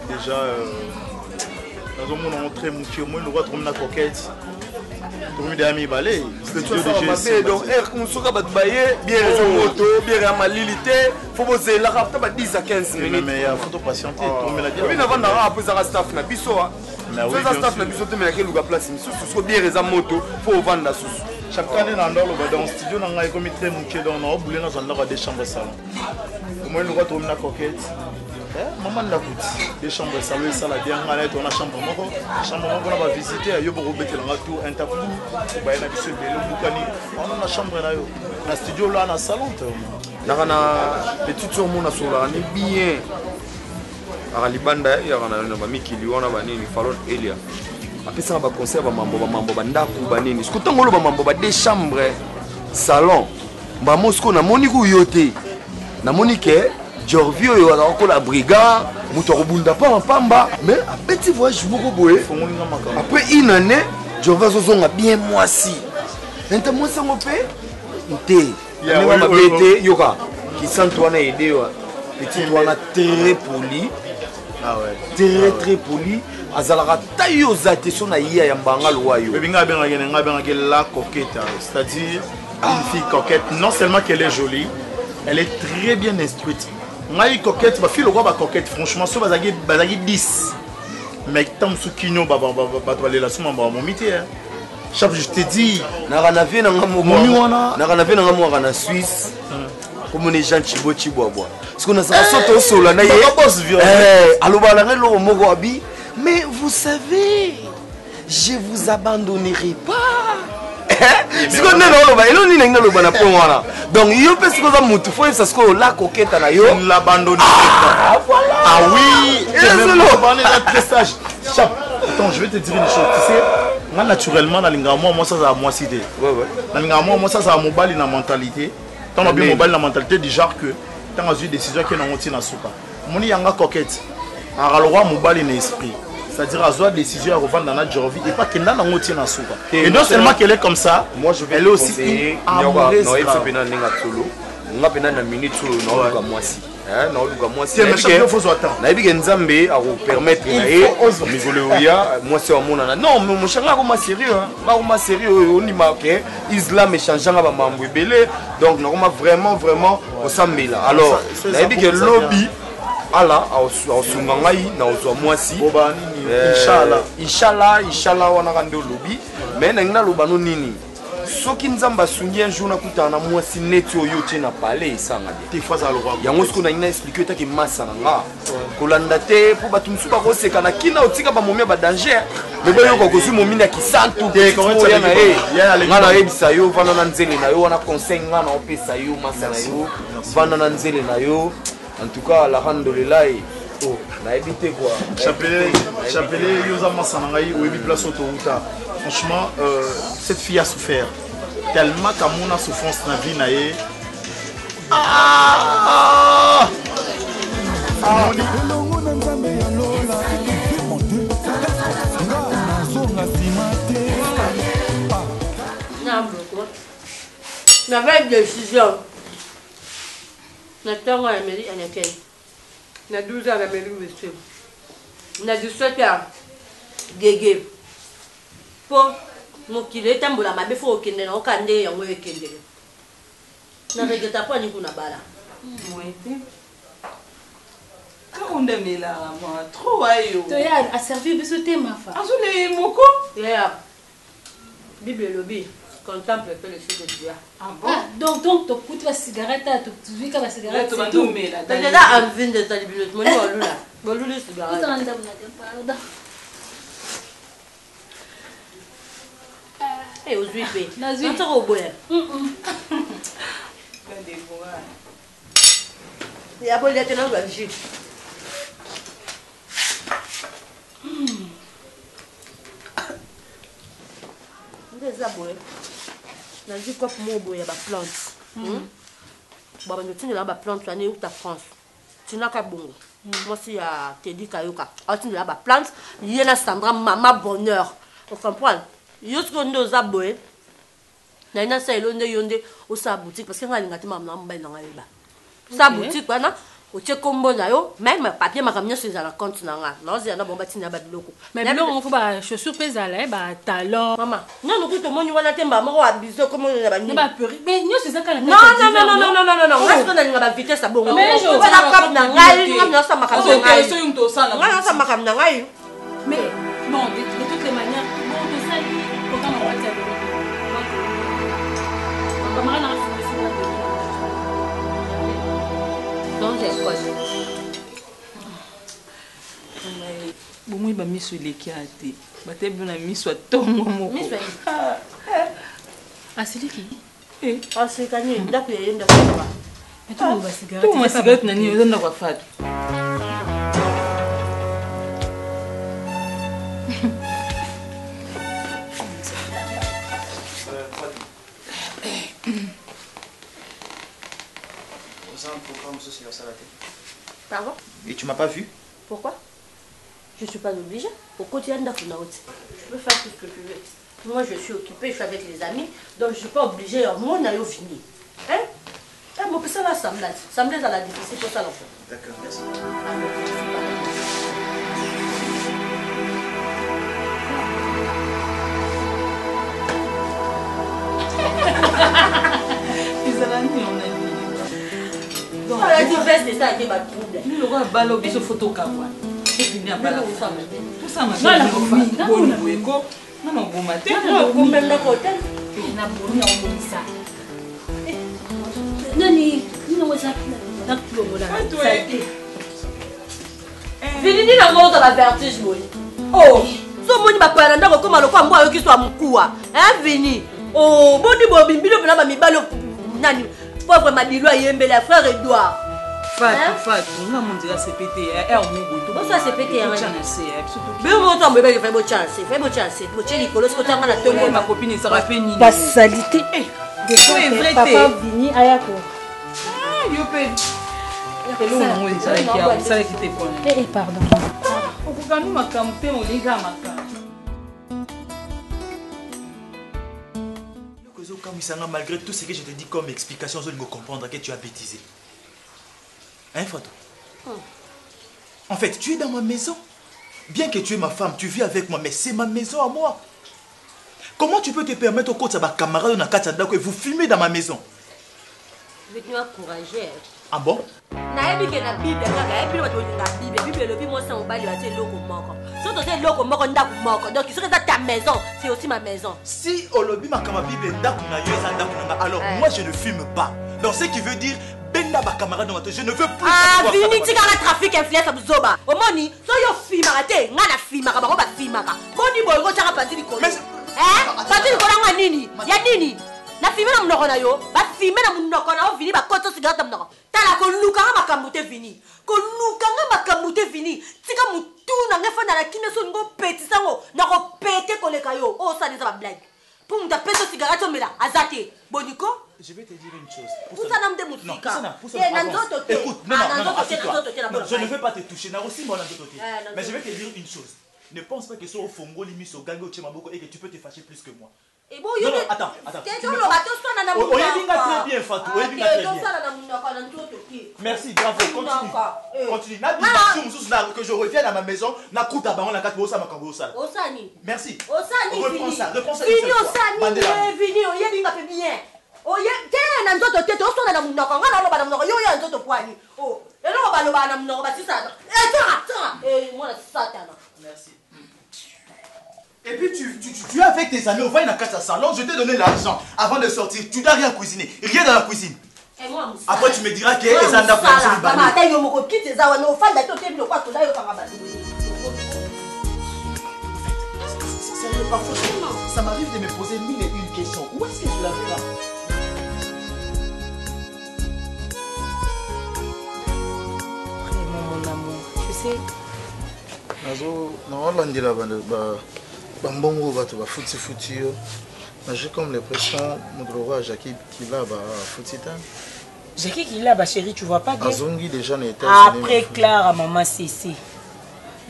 Déjà, nous avons montré mon petit moi, nous avons une coquette. Nous avons des amis balais. Donc, on se bien raison moto, bien malilité. Faut poser la rafta 10 à 15 minutes. Mais il faut patienter. Oui, nous avons un staff na biso. Ça staff na biso te mais quel lugar place sous bien raison moto, faut vendre la sous. Chaque année dans le studio, nous avons commis très mon dans nous boulé dans des chambres salon. Moi, nous avons une coquette. Maman l'a coûté. Des chambres salon, ça la bien, on a chambre moko. Chambre moko on va visiter, il y a beaucoup de tout un tapou. Bah il y a des belo bukani. On a chambre là yo. Na studio là na salon. Na kana petite sur mon asola, ni bien. Ara libanda ya kana na mikili wana banini falon elia. Apesa ba concert ba mambo ba ndaku banini. Sikutangolo ba mambo ba des chambres salon. Ba Moscou na moniku yote. Na monike Jorvio yo a la brigade, Moutorobunda pas en pamba, mais un petit voyage beaucoup boé. Après une année, Jorvio a bien moisi. Maintenant moi ça me fait,ité. Il y a un yoga qui sent toi na aider. Petit toi na très poli. Ah ouais. Très poli. Azalara tayo zate so na iya ya mbanga loyo. Mais nga benga la coquette, c'est-à-dire une fille coquette. Non seulement qu'elle est jolie, elle est très bien instruite. Ngai coquette, ma fille le roi ba coquette, franchement, so bazagi 10. Mais tant sou kino ba toile la suma ba mon métier. Chaque je te dis, na kana vie na ngamo wana, na kana vie na ngamo kana Suisse. Comme on est gens chibo bois. Parce qu'on a ça soto sola na ye. Aloba la ngelo moko abi, mais vous savez, je vous abandonnerai pas. Si on est là, il on est dans le bon point. Donc il y a parce que ça monte, faut que ça se colle la coquette na yo. On l'abandonne. Ah voilà. Ah oui. C'est le abandonner la prestage. Chap. Attends, je vais te dire une chose. Tu sais, moi naturellement dans l'ingamo, moi ça a moi cité. Ouais. Dans l'ingamo, moi ça a mobile na mentalité. Tant on bien mobile na mentalité du genre que tant on a eu décision que on tient na souka. Moni yanga coquette. Alors le roi mobile na esprit. C'est-à-dire à soit décision à revendre dans notre Jorvi et pas qu'elle n'a pas de souka. Et non seulement qu'elle est comme ça, moi je vais elle aussi amoureuse. Non, elle se pena n'enga solo. On a pena na minute solo non luka mwasi. Non luka mwasi. Mais chaque fois faut attendre. Na ebi nzambe a vous permettre na ye migoloya mwasi wa mona. Non, mais mon changa ko ma sérieux hein. Ba ko ma sérieux on y marqué islam échangeant ba mambo belé. Donc na ko vraiment au sambela. Alors, na ebi que lobby ala au sungangai na ozwa mwasi. Inshallah wana kande lobi mais na loba no nini soki nzamba sungi un jour na kutana mwasi neti oyo te na palais isanga te fois za loba yango siko na ina expliquer ta ki massa nga kolanda te po batu msuba ko seka na kina otika ba momia ba danger mais ba yoko kosu momina ki santu te ko na ngana ebisa yo vana na nzele na yo wana conseil ngana opesa yo massa na yo vana na nzele na yo en tout cas alhamdulillah. Oh, na évité quoi. Chapelet Yosa Massanangaï ou Ebi Place Autoruta. Franchement, cette fille a souffert. Tellement qu'à mon souffrance dans la vie naïe. N'avait décision. N'attends à la mairie à laquelle. Na 12 ans à la mairie monsieur. Na 17 ans. Gégé. Pour mokili etambola mabe fo okende na okande yango ekendele na regreta po ani kuna bala moite on est là moi trop ayo to ya a servir biso te ma fa azule moko ya bible lobby contemple que le feu de Dieu. Ah bon? Ah, donc to coûte la cigarette, tu vis comme la cigarette. Tu c'est tout. T'as déjà envie de ta bibliothèque. Moi, je là. Bon, lui, c'est cigarette. Pardon. Eh, aux huit. Nazui. On sera au bois. Il y a pas de temps dans le jus. Des aboués. Dans le corps pour moi, il y a des plantes. Bon, tu as des plantes, tu as où ta France. Tu n'as qu'à bon. Moi, si tu as dit que tu as des plantes, il y a Sandra, maman bonheur. On comprend. Jusqu'au nos aboués. Il y a sa boutique parce que y a des sa boutique, tu combo même papier m'a ramené sur la compte nanga non c'est na bomba tina ba biloko mais biloko on faut ba chaussures pesala ba talon maman non no kuto moni wana temba moko abiso comme on ba ni ba peri mais nyo c'est ça quand non parce que na ba vitesse bongo mais je na kap na ngai na sa makam na ngai so yum to sana na sa makam na ngai mais bon de toutes les manières bon de ça pourtant on va dire comment on a non j'ai quoi bon moi ba miso leki ate ba te bien na miso tongo moko miso ah c'est qui ah c'est kani ndaku yenda kwa mais tu ba cigarette tu ma cigarette nani yenda kwa fatu Pardon? Et tu m'as pas vu? Pourquoi? Je suis pas obligée. Au quotidien, je peux faire tout ce que je veux. Moi, je suis occupée, je suis avec les amis, donc je ne suis pas obligée. Moi, on a fini. Hein? Moi, ça va l'assemblage. L'assemblage à la difficile pour ça, l'enfant. D'accord, merci. La diverse de ça qui va trouver. Nous l'aurons balobi ce photo kawa. Et bien bala. Tout ça ma. Non la famille. Non non eko. Non non bon matin. Non bon même le côté. Na boni na omisa. Nani, ni wasa na tulo mola. Vini na moto la vertige moi. Oh, so moni ba pala ndako koma lokwa mbo ayoki so amkuwa. Vini. Oh, boni bo bimbilo pena ba mibalo nani. Pauvre Madilo a yembele frère Edouard. Fatou, on a mon dieu c'est pété. Bonsoir c'est pété. Mais on entend bébé fait beau chance, fait beau chance. Beau cheli colos ko tanga na tongo ma copine ça va faire ni. La salité. Papa Vini ayako. Ah, yo pe. Hello moi ça qui ça qui te prend. Eh pardon. On peut quand même camper mon liga maka. Malgré tout ce que je te dis comme explication, je ne comprendre que tu as bêtisé. Hein, Fatou? En fait, tu es dans ma maison. Bien que tu es ma femme, tu vis avec moi, mais c'est ma maison à moi. Comment tu peux te permettre au côté de ma camarade dans Katanda que vous filmez dans ma maison? Je vais te encourager. Ah bon? Na ebi ke na Bible kaka ebi wato na Bible Bible le bi mo sa obali wa te loko moko. So to te loko moko ndaku moko. Donc c'est ta maison, c'est aussi ma maison. Si Olobi makama Bible ndaku na yo eza ndaku na alors moi je ne fume pas. Donc ce qui veut dire benda ba camarade dans je ne veux plus. Ah, vini tika la trafic influence abzoba. Omoni, so yo filma te, nga na filma ka ba ko ba filma ka. Moni boy ko chaka pati likolo. Pati likolo nga nini? Ya nini? Na filme na mnoko na yo, ba filme na mnoko na o vini ba koto cigarette mnoko. Tala ko luka nga makamute vini. Ko luka nga makamute vini. Tika mutu na ngefa na la kine so ngo peti sango na ko pete ko leka yo. Oh ça des ba blague. Pour m'ta pete cigarette mela azate. Boniko? Je vais te dire une chose. Pour ça n'a pas de écoute, non, je ne veux pas te toucher. Mais je vais te dire une chose. Ne pense pas que ce au Fongo, Limis, au Gango, Tchemaboko et que tu peux te fâcher plus que moi. Et bon, non, attends. Merci, bravo, continue. Que je revienne à ma maison, merci. Reprends ça. Merci. Et puis tu es avec tes amis, on va une carte à salon, je t'ai donné l'argent avant de sortir. Tu n'as rien cuisiner, rien dans la cuisine. Après tu me diras que les anda ça m'arrive de me poser 1001 questions. Où est-ce que je l'avais là? Vraiment, mon amour, tu sais. J'ai comme l'impression que Jackie qui là Jackie qui là, chérie, tu vois pas bien. Après Clara, maman Cécé.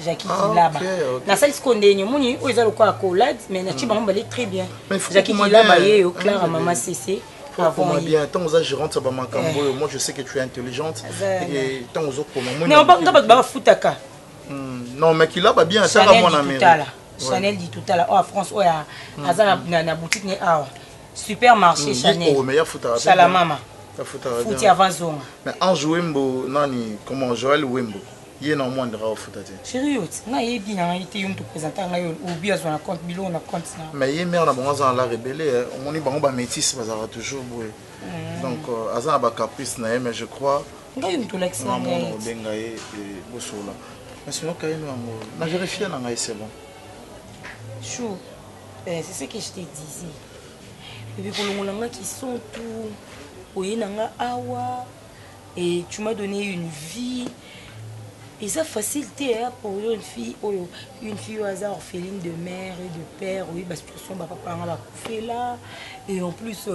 Jackie qui là-bas. Na salle scondé, moni, ils ont le quoi à collade, mais na chiba on balait très bien. Jackie qui là-bas, Clara, maman Cécé. Moi bien, tant que je rentre dans ma cambo, moi je sais que tu es intelligente. Et tant que mais on va pas foutaka. Non, mais qui là va bien, ça va mon ami. Chanel dit tout à l'heure, oh France, oh ya, azana na boutique ni ah, supermarché Chanel. Oh, meilleur foutaka. Salamama. Fouti avant zonga. Mais en jouembo, nani, comment Joël Wembo. Il y a un moins de rare foutaka. Chérie, na yé bien été te présenter na yo ou bien sur un compte bilon na compte na. Mais yé mère na bon azan la rebelle, on est bon ba métis ça va toujours boué. Donc azan ba caprice na mais je crois. Ngai tout l'accent. Maman benga et bosola. Mais sinon quand même na vérifier na ngai c'est bon. Chou, c'est ce que je te disais. Et puis pour le moment qui sont tout, oui nanga awa, et tu m'as donné une vie. Et ça facilité pour une fille au hasard orpheline de mère et de père, oui, parce que son papa va couper là, et en plus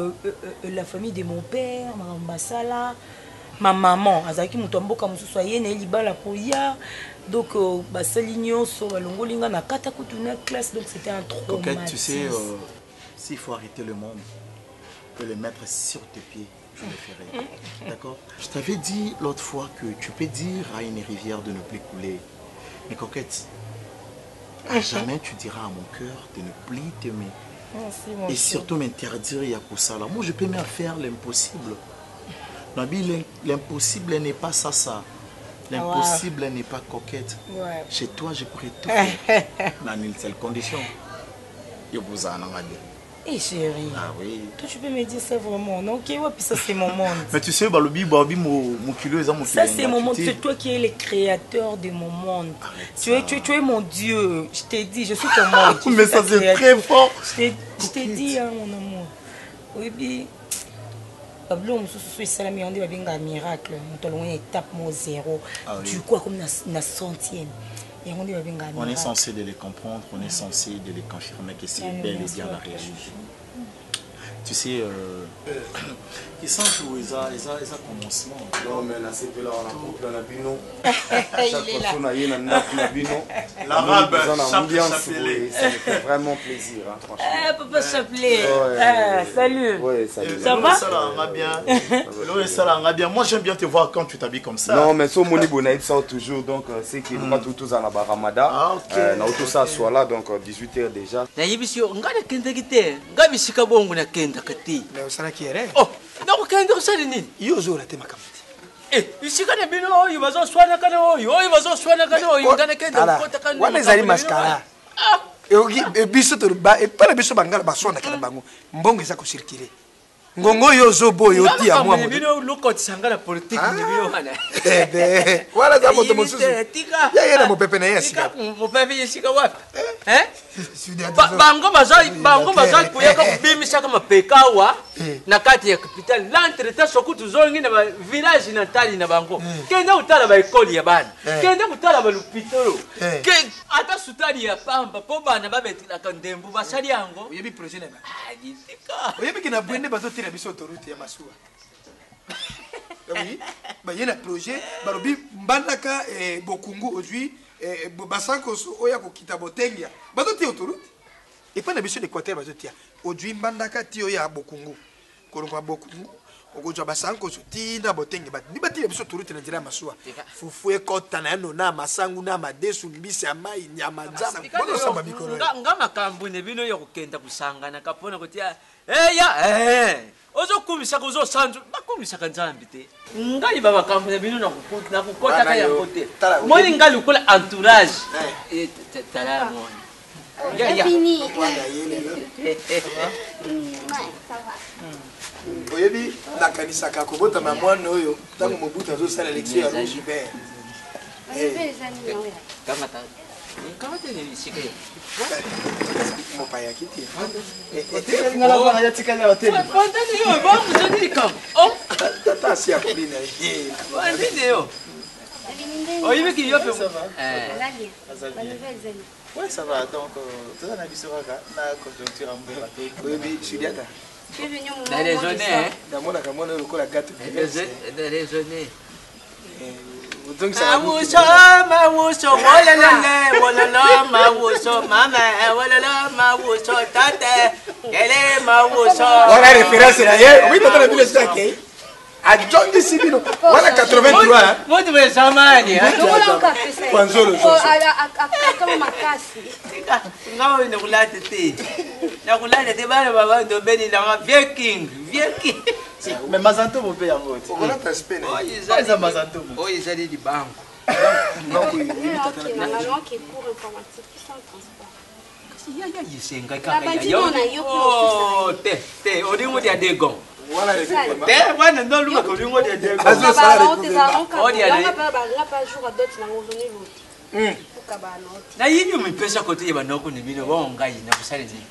la famille de mon père, ma maman, azaki mutombo comme ce soit yene libala pour ya. Donc, Bassaligno, Longolinga, na kata kutuna classe, donc c'était un traumatisme. Coquette, tu sais, s'il faut arrêter le monde, que le mettre sur tes pieds, je le ferai. D'accord? Je t'avais dit l'autre fois que tu peux dire à une rivière de ne plus couler. Mais Coquette, à jamais tu diras à mon cœur de ne plus t'aimer. Et surtout m'interdire Yakoussala. Moi, je peux même faire l'impossible. L'impossible n'est pas ça. L'impossible n'est pas Coquette. Ouais. Chez toi, je pourrais tout faire. Dans une seule condition. Je vous en ai dit. Eh chérie. Ah oui. Toi, tu peux me dire ça vraiment, non? Ok, ouais, puis ça, c'est mon monde. Mais tu sais, mon kilo, ça, c'est mon monde. C'est toi qui es le créateur de mon monde. Tu es mon Dieu. Je t'ai dit, je suis ton monde. Mais ça, c'est très fort. Je t'ai dit, hein, mon amour. Oui, puis. Pablo, je suis salami, on dit un miracle. On est étape 0. Tu crois comme la centième. Et on est censé de les comprendre, on est censé de les confirmer que c'est bel et bien la réalité. Tu sais, ils sont joués, ils ont commencement. Non, mais là, c'est là, on a couple dans la bino. Il est là. L'arabe, ça me fait vraiment plaisir, franchement. Papa Chapelet. Salut. Oui, salut. Ça va? Ça va bien. Moi, j'aime bien te voir quand tu t'habilles comme ça. Non, mais ça, mon bonnet, ça toujours. Donc, c'est qu'il n'y a pas tout à la Baramada. Tout ça soit là, donc 18h déjà. Oh, non, quand on s'est dit, il y a toujours été ma camarade. Eh, ici, quand on est venu, il va se soigner quand on va se soigner quand on va se mascara. Et biso to ba et pas biso bangala ba sona kana bango mbongo eza ko circuler ngongo yo zobo yo ti ya mwa bino lokoti sangala politique ni bio wana wala za moto mosusu ya yena mopepe na yasika mopepe yasika wapi bango bazali kuyaka kubimisa kama pekawa na kati ya capital l'entretien sokutu zongi na village natali na bango kenda utala ba ekoli ya bana kenda utala ba lupitolo ke ata sutani ya pamba po bana babetila kandembu basali yango yebi projet na ba oyebi kina bwende bazotira biso autoroute ya masuwa oui ba yena projet balobi mbandaka bokungu aujourd'hui basanko oya kokita botengia bazotira autoroute Et puis, on a besoin d'Équateur, aujourd'hui, Bandaka, Tio, ya Bokungu. Kolonga Bokungu. Ogoja basanko sotina botenge bat nibati ya biso turuti na njira masua fufu ekota na no na masangu na madesu mbisi amai nyama nzama bono samba mikolo ngama kambune bino yo kukenda kusangana kapona kutia ya ozo kumisa kuzo sanzu bakumisa kanzambi te ngali baba kambune bino na kukota kaya kote moni ngali ukula entourage tala moni ya fini oyebi nakanisaka kobotama mwana oyo ntango mobutu azosala élection ya rouge vert mopaya kiti tata asi akolina oyibiki yo pe ouais ça va donc tout ça na biso kaka na conjoncture amboka te oyebi sudiata déjeuner namonaka mwana oyo lokola gato déjeuner Mawuso, mawuso, wolelele, wololo, mawuso, mama, wololo, mawuso, tate, kele, mawuso. Voilà référence là, oui, t'as la ville ça qui a John de Sibino. Voilà 83. Moi tu veux zamani, hein? Kwanzolo. Kama makasi. Ngao ina kulate te. Na kulate te bana baba ndo beni na vieux king. Mais Mazanto mon père en On va ta spene. Ça Mazanto. Oh, ils allaient du banc. Donc oui, normalement qui est pour informatique sans transport. Oh, te, olingo dia degon. Voilà les te, wana ndo luka olingo dia degon. Na yini umepesa kote banoko ni bino bonga ina kusale nini?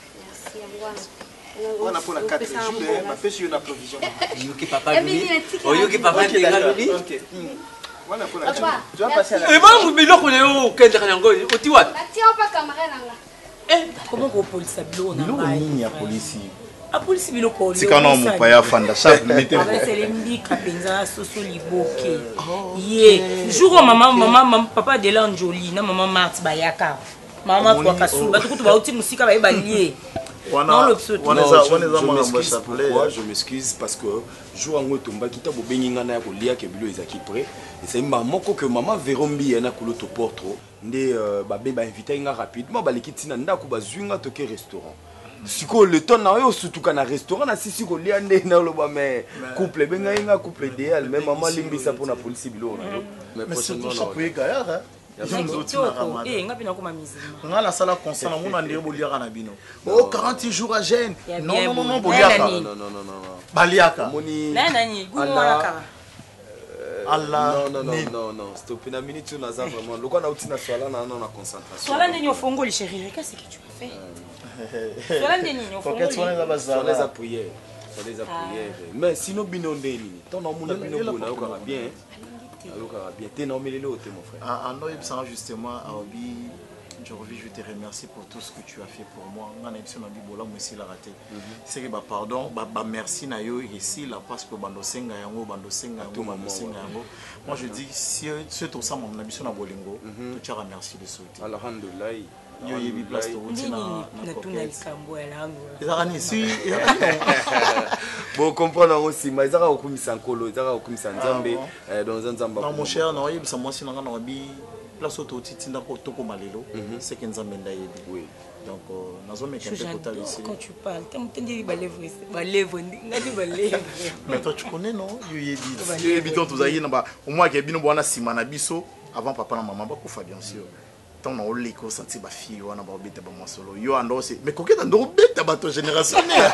On a pour la 4 jours, ma pêche une provision. Yuki papa lui. Oyuki papa lui. OK. Voilà pour la. Tu vas passer là. Et bon, biloko leo kende kanango. Oti wapi? Atia pa camarade nanga. Comment ko police bilo na mai? Nini ya polisi? A police biloko leo. Tikana mopaya fanda chaque mettez. C'est les mbika penza soso liboke. Ye, jour maman papa de l'Anjoli na maman Marthe Bayaka. Maman kwa kasuba tukutu ba uti musika ba balie. Je m'excuse parce que jour en tomba kita bo benginga na ko lia ke bilo ezaki prêt et c'est maman que maman Verombi na ko loto portro ndé ba be ba inviter nga rapidement ba lekiti na ndako ba zwinga toke restaurant siko le temps na yo surtout kana restaurant na sisi ko lia ndé na loba mais couple benga nga couple idéal même maman limbisa pour na police bilo mais prochainement ça peut gaya hein. On a la salle concert na mona ndé boliaka na bino. Oh 40 jours à jeûne. Non boliaka. Non. Baliaka. Nani gumona Allah. Non, stop une minute tu naza vraiment. Loko na uti na swala na na concentration. Swala ndeni ofongoli chérie, qu'est-ce que tu as fait? Swala ndeni ofongoli. Swala za prière. Mais sinon bino ndeni. Ton amuna bino bona okara bien. Alors, bien, mon frère. Justement, je te remercie pour tout ce que tu as fait pour moi. C'est que pardon, merci na yo ici là parce que bandosenga yango. Moi je dis si tout ça mon ambition na bolingo, tu as remercié de sauter. Alhamdulillah. Yo yebi place to na tuna likambo ya lango. Ezarani si. Bon comprendre aussi, mais ezara okumisa nkolo, ezara okumisa nzambe dans nzamba. Non mon cher, non yebi sa moi sinanga na bi place to titinda ko toko malelo, c'est que nzambe nda yebi. Oui. Donc nazo me kempe total ici. Quand tu parles, t'entends balèvre, ngadi balèvre. Mais toi tu connais non? Yo yebi donc vous ayez na ba au moins que bino bwana sima na biso avant papa na maman ba ko fa bien sûr. On a olé ko senti ba fille wana ba obeta ba masolo yo ando c'est mais coquette ando obeta ba to générationnel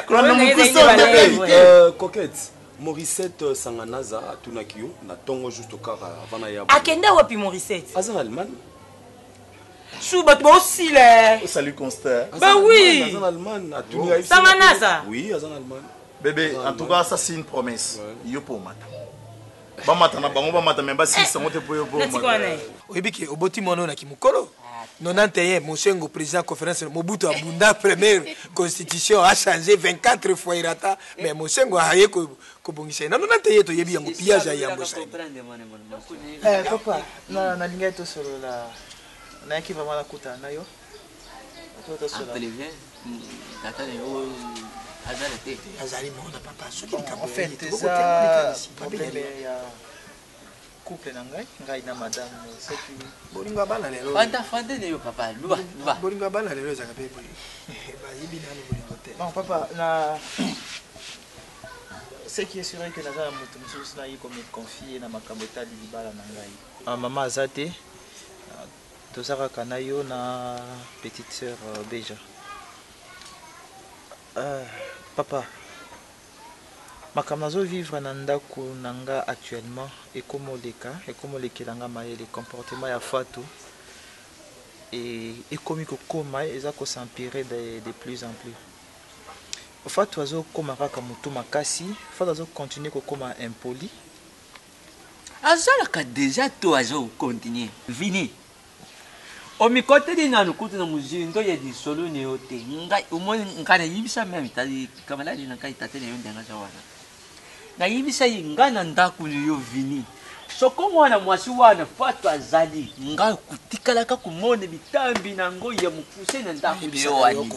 quand on me coquette Morissette Sanganaza tunakio na tongo juste au car avant na ya akenda wapi Morissette azan allemand sou bat ba aussi là salut Constant bah oui azan allemand atunia Sanganaza oui azan allemand bébé en tout cas ça c'est une promesse yo pour mata ba mata na bango ba mata même ba si ça monte pour yo pour mata oyebiki oboti mono na kimukolo 91 Mosengo président conférence Mobutu Abunda première constitution a changé 24 fois irata mais Mosengo a yé ko bongisa na 91 to yebi yango pillage ya mbosa papa na linga to solo la na ki vraiment la kuta na yo Appelez bien. Tata Néo, Azali te. Azali mona papa. En fait, ça problème ya couple na ngai na madame soki bolinga bana lelo. Fanta Néo papa, luba. Bolinga bana lelo za kape boy. Ba yibi nani bolingo te. bon papa na ce qui est sûr que naza mutu mususu na yiko me confier na makambo tali libala na ngai mama azate tozaka kana yo na petite sœur Beja papa makambo nazovivre na ndako na nga actuellement ekomolekela mayele comportement ya fatu ekomi kokoma eza kosempirer de plus en plus fatu azokoma kaka motu makasi fatu azokontinue kokoma impoli azalaka deja to azokontinue vini omikoteli nanu kutu na muzindo ya disolo ne yote ngai umoni ngana yibisa meme tali kamaladi na kai tatene yonde nga zawana na yibisa ngana ndaku yo vini soko mwana mwasi wana fatu azali ngai kutikala ka kumone bitambi na ngo ya mukuse na ndaku yo wani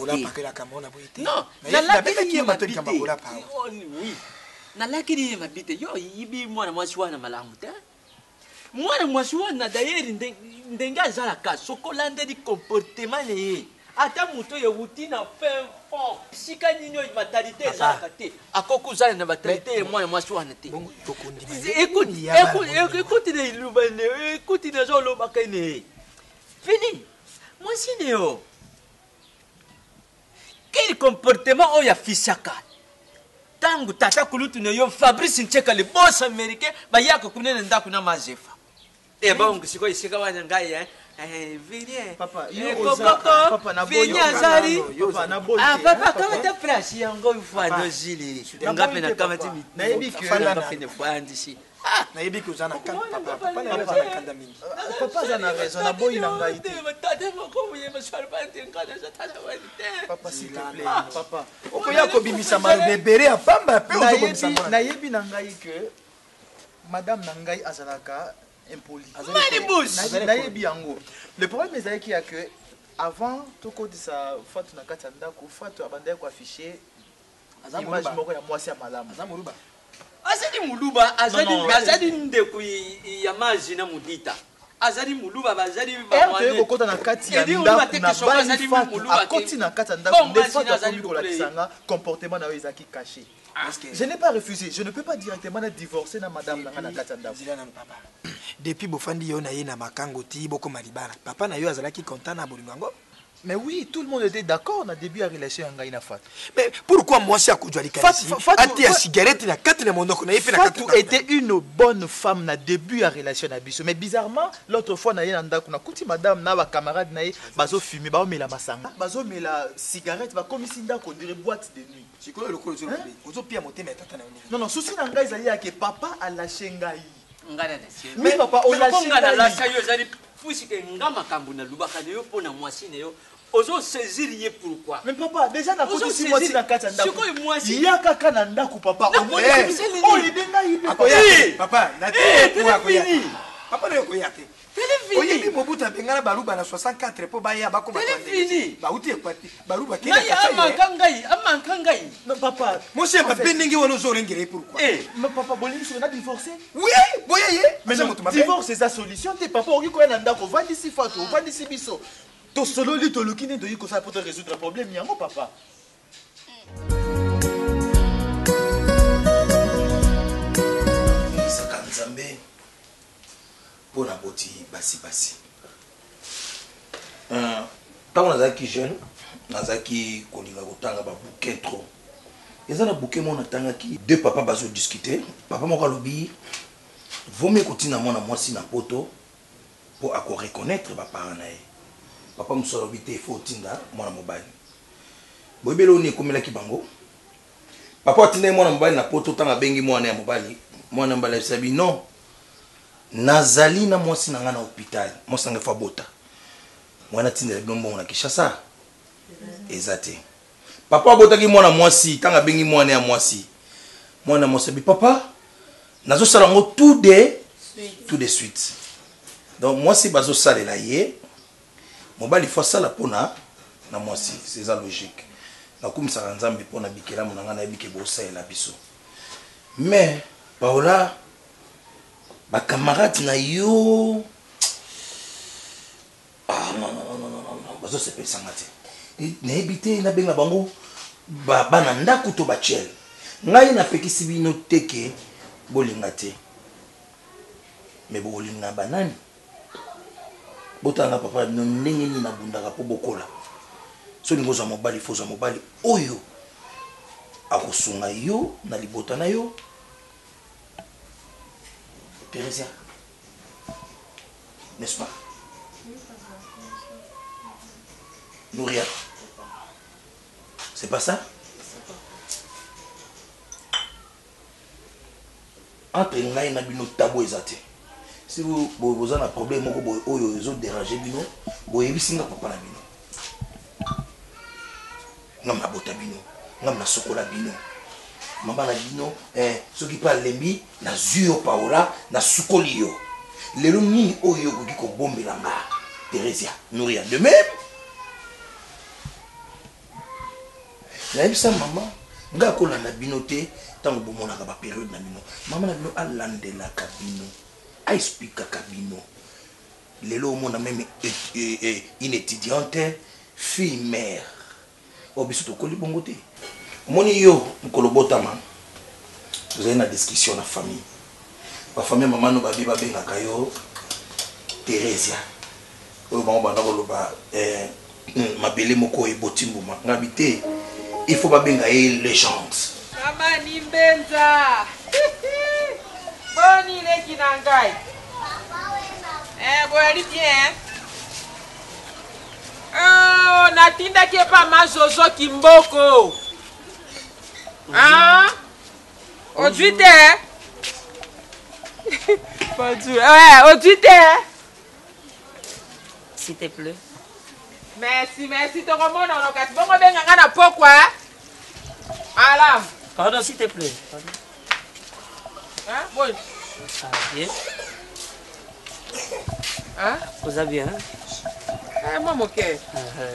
no na lakini ye mabite oui na lakini ye mabite yo yibi mwana mwasi wana malamu ta mwana mwasi wana dayeri ndenge azalaka sokolande di comportement na ye ata moto ya wuti na fin fond sika nini oyo batalite ezalaka te akoki ozala na batalite ya mwana mwasi wana te ekuti na iluba ne ekuti na zolobaka ne fini mwasi ne yo kili comportement oyo afisaka tangu tata kulutu na yo Fabrice Ncheka le boss américain bayaka kunene ndako na mazefa bon siko isika wana ngai Viens. Papa, papa na boyo. Papa na boyo. Ah papa kama ta place yango ifado zili. Ngapi na kama timi. Na yebi ki fana fene fandi si. Ah, na yebi ki uzana kan papa na uzana kanda mingi. Papa zana raison na boyo na ngai te. Tata moko ye masharpante ngana za tata wani te. Papa s'il te plaît, papa. Okoya ko bimisa malu bebere apamba pe ozo bimisa. Na yebi na ngai que madame na ngai azalaka impoli. Le problème est que avant tout ko disa fatu na kati ndako fatu abandai ko afficher image moko ya mwasi ya malamu. Azamuruba. Azali muluba azali ndeku ya maji na mudita. Azali muluba bazali bamwane. Ko kota na kati ya ndako na bali fatu akoti na kati ndako nde fatu akomi ko lakisanga comportement na ezaki caché. Je n'ai pas refusé, je ne peux pas directement divorcer na madame na kati ndako. Depuis bofandi yo na ye na makango ti boko malibara papa na yo azalaki content na bolingo. Mais oui, tout le monde était d'accord na début à relation ya ngai na Fatou. Mais pourquoi moi si akujwa likasi ati ya cigarette na kati na monoko na yepe na kati. Fatou était une bonne femme na début à relation na biso, mais bizarrement l'autre fois na ye na ndako na kuti madame na ba camarade na ye bazo fumer ba mela masanga bazo mela cigarette ba komisi ndako dire boîte de nuit. Sikolo lokolo zo lobi ozo pia motema tata na oni. Non souci na ngai zali ya que papa a lâché ngai. Mais papa on lâché ngai la sayo zali fusike ngama kambu na lubaka ne yo pona mwasi ne yo ozo saisir ye pourquoi. Mais papa déjà na koto si mwasi na kati ndako il y a kaka na ndako papa au moins oh il denga yibi papa na te pour akoya papa na yokoya te oyebi mobuta bengana baluba na 64 po baya bako batande bauti ekwati baluba kina kata amankangai non papa moi c'est pas pendingi wono zo lengere pourquoi mais papa bolini sur na divorcer oui boyeye mais divorce c'est sa solution te papa oki ko na ndako vandi si Fatou vandi si biso to solo li to lokine to yiko ça pour te résoudre le problème yango papa. Sakanzambe pour la boti basi. Tant nazaki jeune, nazaki kolinga kotanga ba bouquet trop. Eza na bouquet mon atangaki deux papa bazo discuter, papa moko lobi vomé kotina mona mwasi na poto pour ako reconnaître ba parents na ye. Papa musolo bité faut tinda mwana mobali. Boyebelo ni komela ki bango. Papa tinda mwana mobali na poto tanga bengi mwana ya mobali. Mwana mbala sabi non. Nazali na mwasi na nga na hôpital. Mwasi nga fa bota. Mwana tinda blombo na Kishasa. Ezate. Papa botaki mwana mwasi tanga bengi mwana ya mwasi. Mwana mwasi bi papa nazo sala ngo tout de suite. Donc mwasi bazo salela ye. Mobali faut sala pona na mwasi c'est ça logique nakumisaka nzambe mpona bikelamu na ngai nayebi ke bosalela biso mais Paola bacamarade na yo non bazosepesanga te nayebi te nabenga bango bana ndako to bachel ngai napekisi bino teke bolinga te mais bolinga banani botanga papa bino ndenge nini nabundaka mpo bokola so lingo za mobali fo za mobali oyo akosunga yo na libota na yo Teresia n'est-ce pas Nouria c'est pas ça entre ngai na bino tabo ezate si vous avez un problème vous avez dérangé bino vous avez vu papa na bino ngam na bota bino ngam na sokola bino mama na bino soki pa lembi na zuyo Paola na sukoli yo lelo nini oyo koki ko bombela nga Teresia Nouria de même na yebisa mama nga ko na bino te tango bomona ka ba période na bino mama na bino alandela ka bino a expliqué ka bino lelo mona même une étudiante fille mère obiso to koli bongo te moni yo nkolobotama vous avez une discussion na famille ba famille maman no babi babenga kayo Teresia oyo bango banda ko loba mabele moko ebotimbuma ngabite il faut babenga légende mama ni mbenza boni le kinangai boyali bien oh natinda ke pa mazozo kimboko ah aujourd'hui s'il te plaît. Merci, tu remontes dans le cas. Bon, on va bien pourquoi? Alors. Pardon, s'il te plaît. Hein? Bon. Ah, bien. Hein? Vous avez bien? Moi, mon cœur.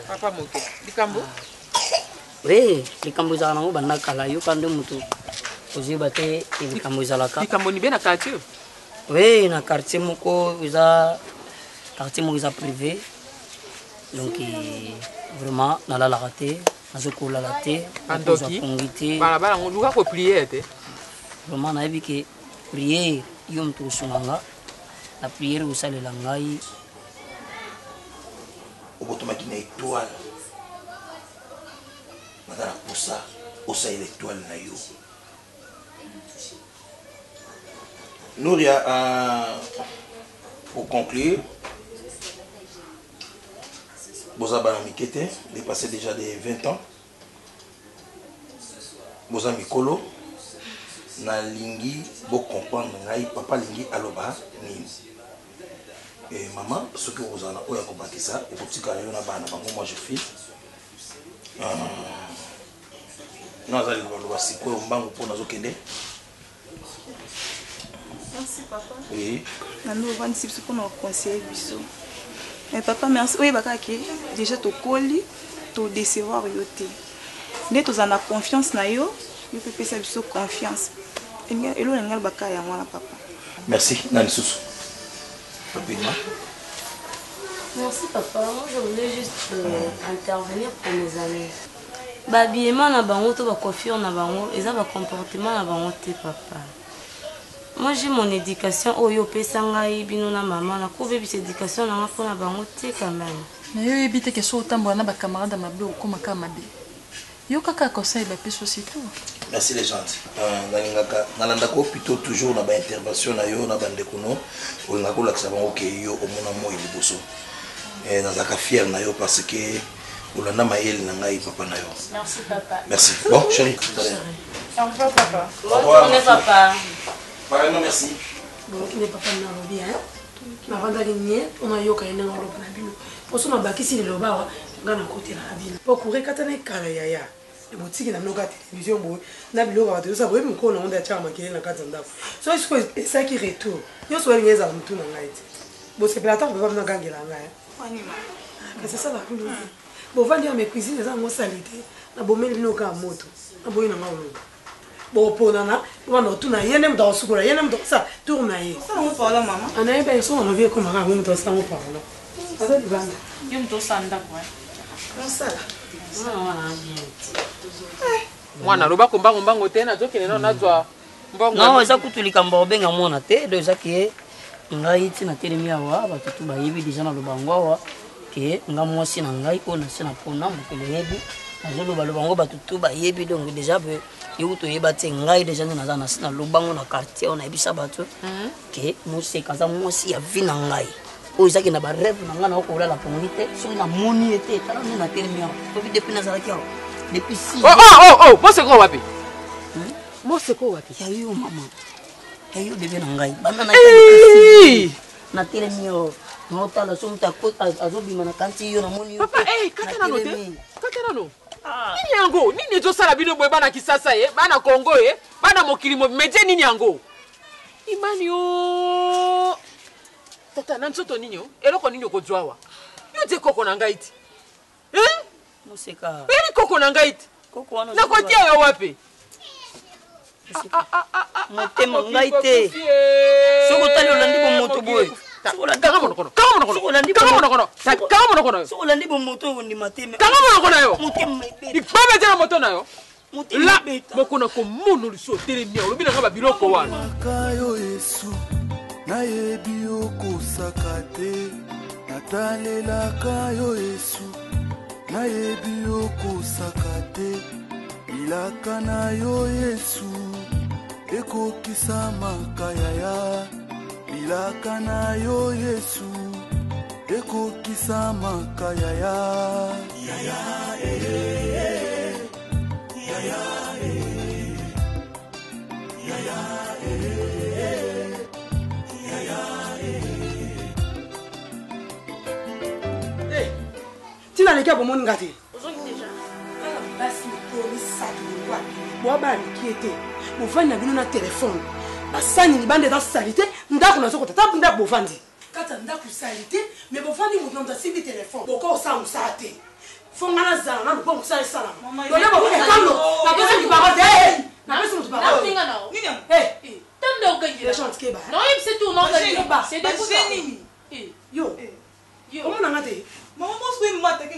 Papa, mon cœur. Likambo? Oui, likambo za nango banda kala yo kande mutu. Ozi bate likambo za laka. Likambo ni bien na quartier? Oui, na quartier moko za quartier moko za privé. Donc vraiment na la raté, na zokola la té, andoki. Bala bala ngoluka ko prier té. Vraiment na yebi ke prier yo mtu sunanga. La prière usale la ngai. Obotomaki na étoile. Madame pour ça, osa l'étoile na yo. Nouria, pour conclure, Bozaba Mikete, dépassé déjà des 20 ans. Boza Mikolo, na lingi, bo comprendre, papa lingi aloba ni. Et maman, ce que vous en avez compris ça, et pour petit carré, moi je fais. Non, ça c'est quoi on banque pour nous kende. Merci papa. Oui. Nous on va dire pour nous conseiller biso. Mais papa merci. Oui baka ki déjà to koli to décevoir yoté. Né to en confiance na yo, yo peut faire biso confiance. Et lo ngal baka ya mwana papa. Merci Nani Soussou. Rapidement. Merci papa. Moi je voulais juste intervenir pour mes amis. Babillement na bango to ba confiance na bango, eza ba comportement na bango te papa. Moi j'ai mon éducation oyo pesa ngai bino na maman na ko bebi éducation na ngafo na bango te quand même. Mais yo ebite ke so tambola na ba camarades mabe okoma ka mabe. Yo kaka conseil ba peso c'est tout. Merci les gens. Nalanda ko plutôt toujours na ba intervention na yo na bande kuno o ngako la ksa bango ke yo o mona mo iliboso. Nazaka fier na yo parce que Olanda maël na ngai papa na yo. Merci papa. Merci. Bon chérie. Au revoir papa. Bonne journée papa. Pareillement merci. Bon, il n'est pas comme bien. Ma vente à ligner, on a eu aucun nom au Robin. Pour son abac ici, le bas, on a un côté la ville. Pour courir, quand on est carré, les boutiques n'ont pas de télévision, n'a pas de ça, vous me connaissez, on a déjà manqué la carte d'endroit. Soit c'est ça qui retourne. Yo soit les gens tout dans la tête. Bon, c'est pas la temps, on va pas me gagner la main. C'est ça la couleur. bovandi ya mes cuisine eza yango salite nabomeli bino kaka moto naboyi nanga olonga boponana wana otuna ye nde moto akosukola ye nde moto akosala tour na ye anayebi eso wana vie ekomaka yango moto asalango parola aza libanda yo moto osala ndako osala mwana loba kombango te nazokende nao nazwa mbongo non eza kutu likambo obenga mwana te do eza ke ngai ntina telemi awa bato tu bayebi deja na lobango awa ke nga mwasi na ngai oyo nase na mpona mokolo yebi nazolobaloba yango bato tu bayebi donc deja pe yoku toyeba te ngai deja nde naza nasi na lobango na quartier oyo nayebisa bato ke moseka aza mwasi ya vi na ngai oyo ezaki na bareve na ngai naokolala pongi te soki namoni ye te tala nde na telemi awa tobi depuis nazalaki awa depuis 6 moseko wapi moseko wapi ya yo mama ya yo bebe na ngai banda na telemi awa naotala so moto azobima na kanti yo namoni yo papa kaka nano te kaka nano nini yango nini ezosala bino boye bana kisasa ye bana kongo ye bana mokili mobimete nini yango imani yo tata na nzoto nini yo eloko nini okozwa awa yo te koko na ngai ti moseka eli koko na ngai ti nakotia yo wapi motema ngai te soki otali olandi bomoto boye sokolandi bomoto ondima te ibabete na moto na yo la bokona komona liso otelemi olobi nanga babiloko wana yo yesu nayebi okosaka te natalelaka yo yesu nayebi okosaka te ilaka na yo yesu ekokisa makayaya bilaka na yo yesu ekokisa makayaya yaya yaya yaya tina leki abomoni nga te basi komisaki boabaliki ete bovandi na bino na telefone basani libanda eza sali te ndako nazokota ta ndako bovandi kata ndako sali te me bovandi moto namoto asimbi telefone boka osala mosala te fo nga nazala nano mpo mosala esalama lole boekano napesi libaro te napesi moto yo omonanga te Maman, je suis morte, je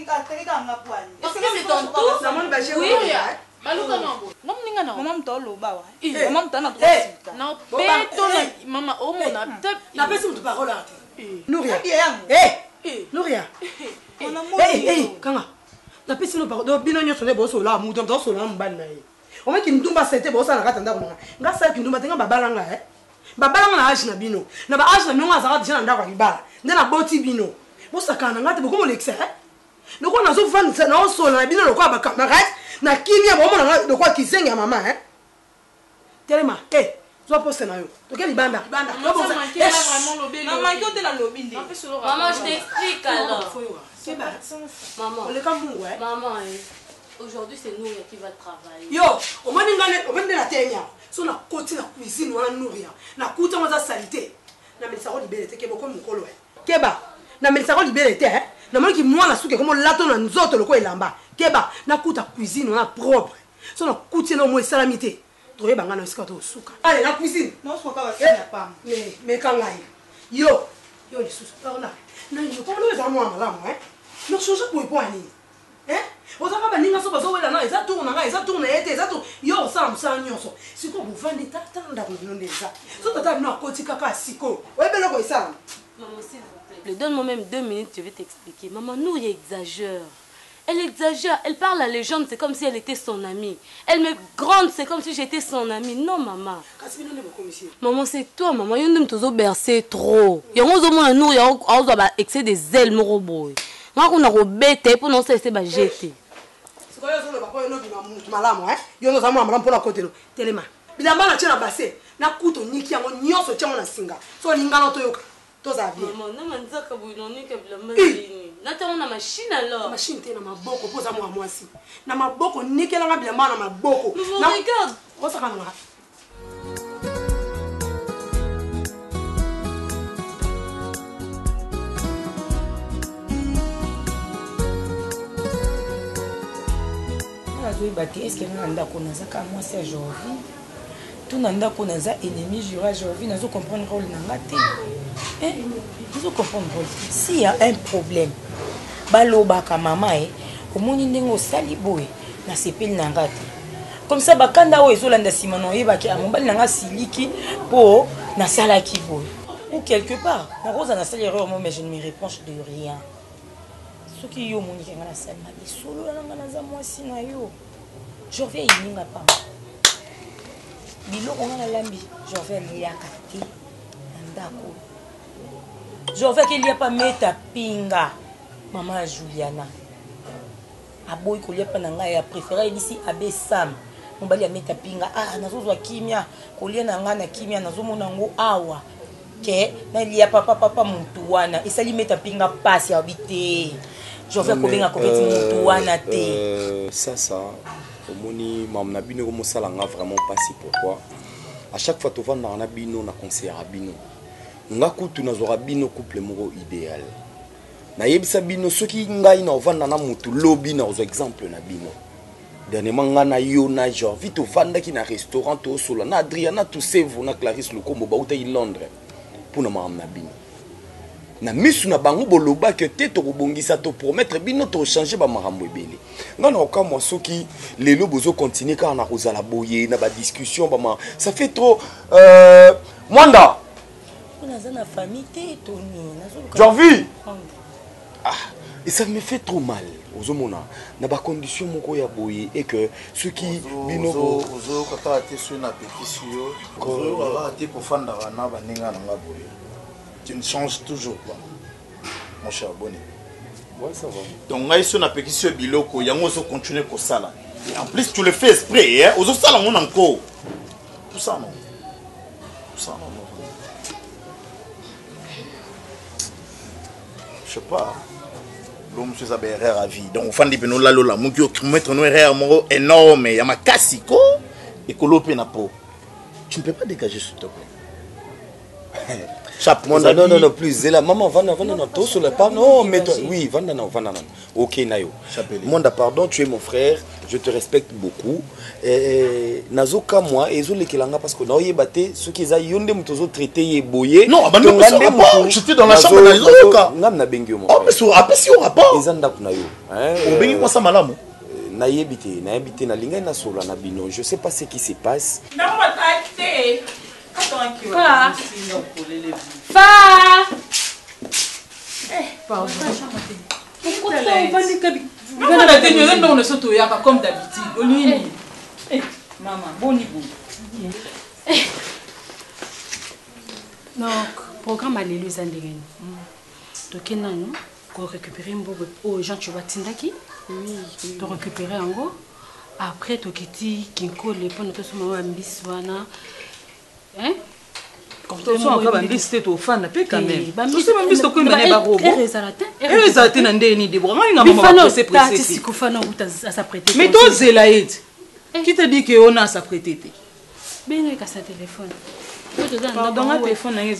suis bosakana ngate boko molekisa loko nazovandisa na osola na bino lokwa bakamarade na kimia bomona nga lokwa kizenga mama telema zwa poste na yo toke libanda Maman, je t'explique alors. Maman, aujourd'hui c'est Nouria qui va travailler. Yo, on m'a dit la tenya. So na côté la cuisine wana Nouria. Na kuta moza salité. Na melisa ko libéré te ke boko mukolo Keba. Na melisa ko libéré te na moni ki mwana suke comme lato na nzoto loko elamba. Keba, na kuta cuisine wana propre. So na kuta no mo salamité. Troye banga na esika to suka. Allez, la cuisine. Non, je crois pas que ça pas. Mais quand là. Yo, les sous. Là. Na yo ko lo za mwana malamu No chose pour point ni. Ozaka baninga so bazo wela na eza tourna nga eza tourna ete eza to yo sa msa nyonso siko buvandi tata ndako ndeza so tata bino akoti kaka siko oyebelo ko isala. Maman, s'il vous plaît, donne-moi même 2 minutes, je vais t'expliquer. Maman, Nouria exagère. Elle exagère, elle parle à légende, c'est comme si elle était son amie. Elle me gronde, c'est comme si j'étais son amie. Non, maman. Maman, c'est toi, maman. Il y a un bercé trop. Il y a un Nouria, il y a excès des ailes, mon robot. Moi, on a robété pour non cesser de jeter. C'est quoi le papa no bima mutu malamu yo no zamu amala mpona côté no telema bilamba na tena basé na kuto niki yango nyonso tyango na singa so lingana to yoka to za bien maman na manzaka buinoni ka bilamba nini na tyango na machine alors machine te na maboko poza mo amwasi na maboko nikela nga bilamba na maboko na regarde osaka nga nazoyeba te est ce que nga na ndako naza ka mwasi ya Jorvi to na ndako naza ennemi jura Jorvi nazo comprendre rôle na nga te nazo comprendre rôle s'il y a un problème balobaka mama omoni ndenge osali boye nasepeli na nga te comme ça bakanda oyo ezolanda nsima na oyebaki mobali na nga siliki mpo nasalaki boye ou quelque part nakoza nasali erreur mo mais je ne me reproche de rien soki yo omoniki nga nasali mabe solola na nga naza mwasi na yo Jorvi ayininga pamba biloko nga nalambi Jorvi aliaka te na ndako Jorvi akelia pa meta pinga mama ya Juliana aboyi kolia pa na ngai ya préféré elisi abe Sam mobali ya meta pinga nazozwa kimia kolia na ngai na kimia nazomona yango awa ke nalia papa muntu wana esali meta pinga pasi ya bite Jorvi akobenga kopeti muntu wana te ça omoni mam na bino komosala nga vraiment pasi pourquoi à chaque fois tovanda na bino na conseiller bino nga kutu nazora bino couple moko idéal na yebisa bino soki ngai na ovanda na mutu lobi na ozo exemple na bino dernièrement nga na yo na Jorvi tovanda ki na restaurant to solo na Adriana to Sevo na Clarisse Lukombo ba uta i Londres pour na mam na bino na misu na bango boloba que te to kobongisa to promettre bino to changer ba marambo ebele nga na oka moi soki lelo bozo continuer ka na kozala boye na ba discussion ba ma ça fait trop Mwanda on a na famille te Tony Jorvi et ça me fait trop mal aux homona na ba condition moko ya boye et que ceux qui bino ozo kata te sur na pétition ozo va te ko fanda na ba ninga na boye tu ne changes toujours pas mon cher Bonnet. Ouais, ça va. Donc ngai sur na pétition biloko yango zo continuer ko sala et en plus tu le fais exprès hein ozo sala mon encore tout ça non je sais pas l'homme se sabe erreur à vie donc fandi beno la lola muki o mettre no erreur moko énorme ya makasi ko et kolope na po tu ne peux pas dégager s'il te plaît non plus zela maman vanda na to sur le pas non mais toi oui vanda na OK nayo Mwanda pardon tu es mon frère je te respecte beaucoup nazoka moi ezolekelanga parce que na oyebate ce qui za yonde mutozo traiter yeboye non abandon j'étais dans la chambre na yoka ngam na bengi mo mais sur apesi au rapport ezanda kuna yo au bengi kwa sa malamu na yebite na linga na sola na bino je sais pas ce qui se passe non matate comme d'habitude. Maman, bon niveau. Donc, programme à l'élu Zandegen. Donc, nous pour récupérer un peu aux gens tu vas tindaki. Oui. Pour récupérer en gros. Après, tu quittes Kinko, les points de tout ce moment, Mbiswana. Hein? Comme tu as encore un biscuit au fan, la paix quand même. Tu sais, même si tu as un barreau. Et les athées n'ont ni des bras. Mais toi, Zélaïd, qui te dit qu'on a sa prêté? Ben, il y a sa téléphone. Pardon, un téléphone. Et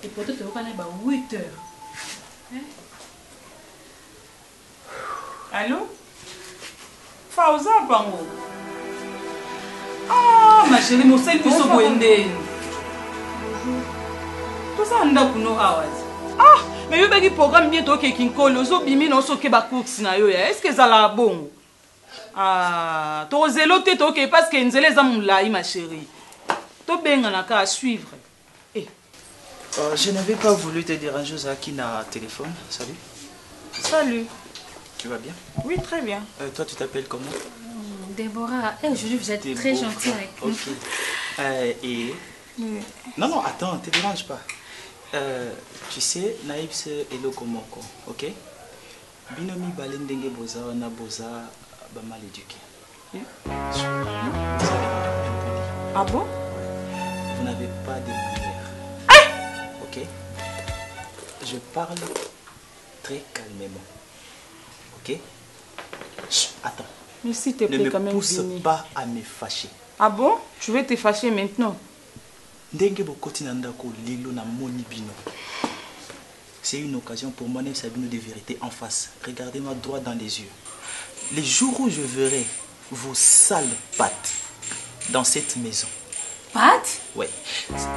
pour toi, tu vas 8 heures. Allô? Fauza Bango. Ah, ma chérie, mon seul plus au boindé. Tout ça, on a pour nous. Ah, mais vous avez un programme bientôt qui est collé. Vous avez mis nos courses. Est-ce que ça la bon? Ah, tu as zélo tête ok parce que nous les amons là, ma chérie. Tu bien on a qu'à suivre. Je n'avais pas voulu te déranger, Zaki, na téléphone. Salut. Salut. Tu vas bien? Oui, très bien. Toi, tu t'appelles comment? Déborah, aujourd'hui vous êtes très gentille avec nous. Ok. Et... Non, attends, ne te dérange pas. Tu sais, Naïb c'est Elo Komoko, ok? Binomi Balendenge Boza, on a Boza, mal éduqué. Ah bon? Vous n'avez pas de manière. Ok? Je parle très calmement. Ok? Chut, attends. Mais s'il te plaît, quand même, ne me pousse pas à me fâcher. Ah bon? Tu veux te fâcher maintenant? Ndenge bokoti na ndako lelo na moni bino. c'est une occasion pour moi, Sabino, de vérité en face. Regardez-moi droit dans les yeux. Les jours où je verrai vos sales pattes dans cette maison. Pattes? Ouais.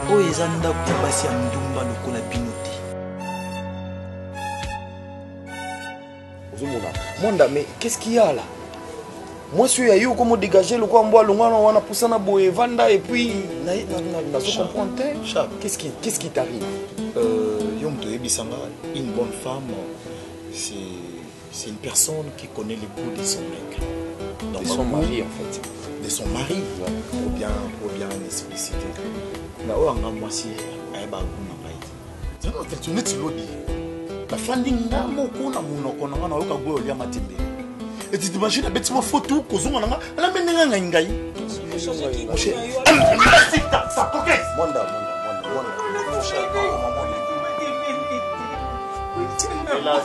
Oh, Ezanda Koubasi Amdumba Lokola Binoté. Monda, mais qu'est-ce qu'il y a là? Moi, je suis à comment dégager le quoi, on a poussé na boé vanda et puis je comprends. Qu'est-ce qui t'arrive? Une bonne femme, c'est une personne qui connaît les goûts de son mec. De son mari, en fait. De son mari, ouais. Pour bien expliciter. Là où on a moi si la femme dit n'a moko na munoko na na yoka goyo ya matimbe. Et tu t'imagines à bêtement photo kozonga na la menenga ngai. Mon cher. Ça coquette. Monda. Là,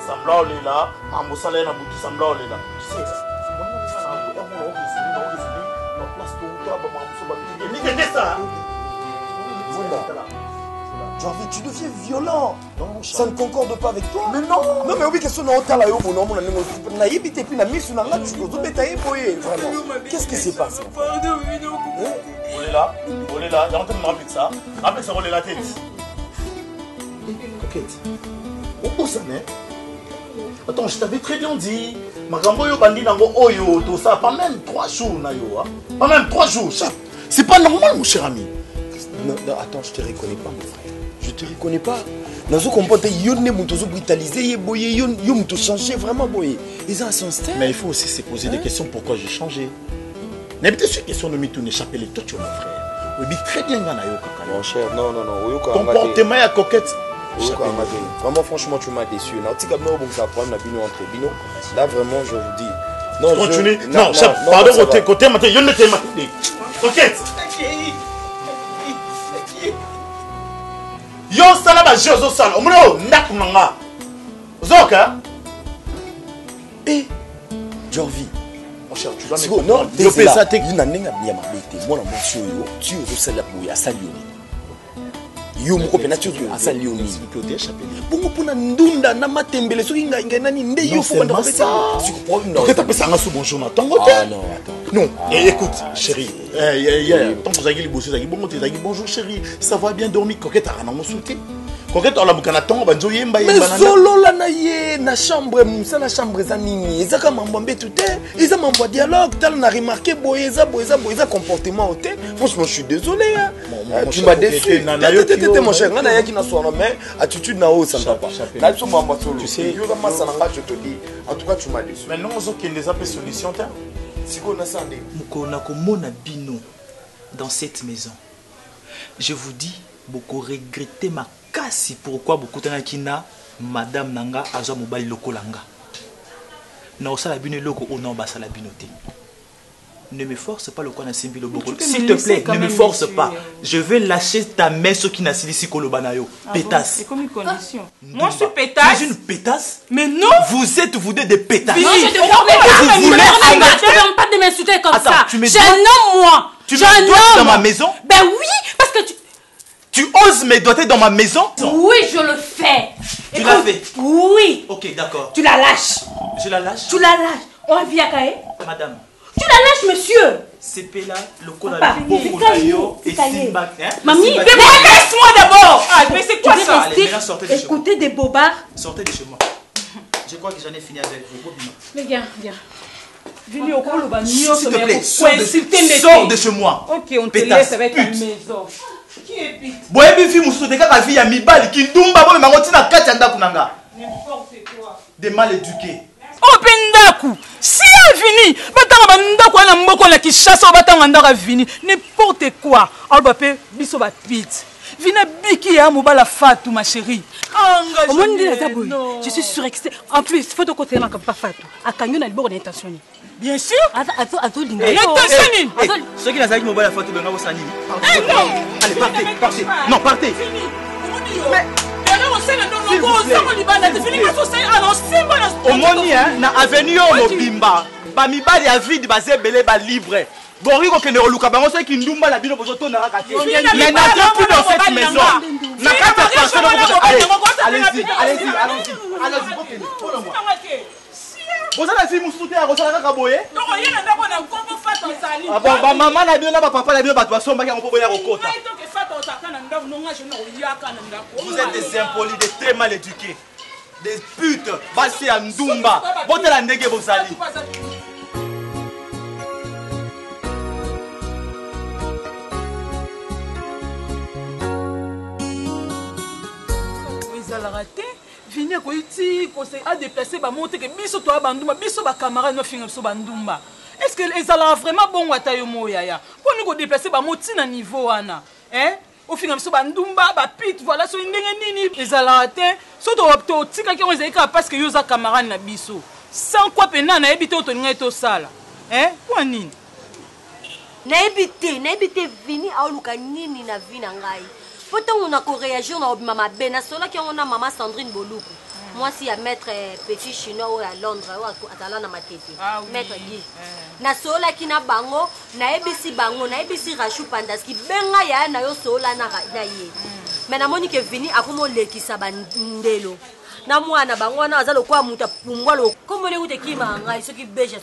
semblant là, à Moussala na bouti semblant là. Tu sais. Jarvis, tu deviens violent. Non, ça ne concorde pas avec toi. Mais non. Non, mais oui, qu'est-ce qu'on a au talayo, mon nom, on a évité puis la mise sur la main, tu dois détailler, vraiment. Qu'est-ce qui s'est passé? On est là, il y a un temps de me rappeler ça. Rappelle ça, on est la tête. Coquette. Où ça n'est? Attends, je t'avais très bien dit. Magamboyo bandi nango oyo, tout ça, pas même 3 jours, nayo. Pas même 3 jours. C'est pas normal, mon cher ami. Non, attends, je te reconnais pas, mon frère. Je te reconnais pas. Nazo comporte yone mutozo brutalisé, yeboye yon muto changer vraiment boye. Ils ont son style. Mais il faut aussi se poser des questions pourquoi j'ai changé. N'habitez sur question de m'étonner échapper les tout mon frère. Oui, très bien gana yo kaka. Mon cher, non. Comportement ya coquette. Vraiment franchement tu m'as déçu. Là, tu comme bon ça prendre la bino entre bino. Là vraiment je vous dis. Non, continue. Non, pardon côté matin, yo ne t'aime pas. Coquette. Yo sala ba jozo sala omro nak nanga zoka Jarvis mon cher tu dois me comprendre non développer ça technique na ninga bien mabete moi na monsieur yo tu yo sala boya salioni yo moko pena tu yo salioni côté chapelle bongo pona ndunda na matembele so inga nani nde yo faut banda pesa ok t'as pesa nga sous bonjour na tongo non attends non écoute chérie tant que zaki liboso zaki bongo te zaki bonjour chérie ça va bien dormir coquette a na mosuté coquette on la bukana tongo banzo yemba mais solo la na ye na chambre musa na chambre za nini ezaka mambo mbetu te eza mambo dialogue tal na remarqué boyeza comportement au te franchement je suis désolé hein. Tu m'as déçu mon cher ngana yaki na soir mais attitude na haut ça ne va pas là tu mambo solo tu sais yo kama ça nanga je te dis en tout cas tu m'as déçu maintenant on qui les appelle solution ta Mukona komona bino dans cette maison. Je vous dis, beaucoup regretter ma casse. Pourquoi beaucoup de madame nanga azo mobile loko langa. Na osala bino loko o na basala binoté. Ne me force pas le coin na simbi le boko. S'il te plaît, ne me force pas. Je vais lâcher ta main ce qui n'a sili kolobanayo. Pétasse. C'est comme une condition. Moi je suis pétasse. Tu es une pétasse? Mais non. Vous êtes vous des pétasses. Non, je te permets pas de m'insulter comme ça. J'ai un homme moi. Tu me dois dans ma maison? Ben oui, parce que tu oses me doter dans ma maison? Oui, je le fais. Tu l'as fait? Oui. Ok, d'accord. Tu la lâches. Je la lâche? Tu la lâches. On vient à Kaé? Madame. Tu la lâches, monsieur. C'est Pela, le col à l'eau et Simba. Mamie, laisse-moi d'abord. Ah, mais c'est quoi ça? Écoutez des bobards. Sortez de chez moi. Je crois que j'en ai fini avec vous. Mais viens. Vini au col au s'il te plaît, sors de chez moi. Ok, on te laisse avec ta maison. Qui est pute? Boye bifi musuto de kaka vie ya mibali ki ndumba bo mango na kati ya ndaku nanga. N'importe quoi. Des mal éduqués. Opendaku. Si vini, batanga bandako na mboko la Kinshasa batanga ndaka vini, n'importe quoi. Albape biso ba pite. Vina biki ya mobala Fatou ma chérie. Je suis sûre que c'est en plus photo côté là comme pas Fatou. A kanyo na liboko d'intention. Bien sûr. Attends, linga. Ce qui n'a pas mobile Fatou benga bosani. Allez, partez. Non, partez. Mais omoni na avenue mobimba ba mibali ya vide bazebele ba libre boriko kende oluka bango soki ndumba na bino bozo tona rakate mais n'entrez plus dans cette maison Allez-y, vous allez faire mon soutien à Rosalana Kaboye. Non, il y a un combo fait en saline. Ah bon, maman n'a bien, papa n'a bien, bah, toi, son bagage, on peut voir au côté. Vous êtes des impolis, des très mal éduqués. Des putes, basés à Ndumba. Bon, t'es la négue, vous allez. Vini ko iti ko se a déplacer ba monter que biso to banduma biso ba camarade no finga so bandumba. Est-ce que ezala vraiment bon wata yo moya ya? Pour nous ko déplacer ba moti na niveau wana. Hein? Au finga so bandumba ba pit voilà so ndenge nini ezala te. So to opto tika ki on ezeka parce que yo za camarade na biso. Sans quoi pena na ebité to ninga to sala. Hein? Kwa nini? Na ebité vini aoluka nini na vina ngai. Pourtant on a réagi on a maman Bena sola qui on a maman Sandrine Boluku. Moi si à maître petit chinois à Londres ou à Talana Matete. Maître Guy. Na sola qui na bango na ebisi Rachou Pandaski benga ya na yo sola na ye. Mais na moni que vini akomo lekisa bandelo. Na mwana bango na azalo kwa muta pungwalo comme le ute ki manga soki beja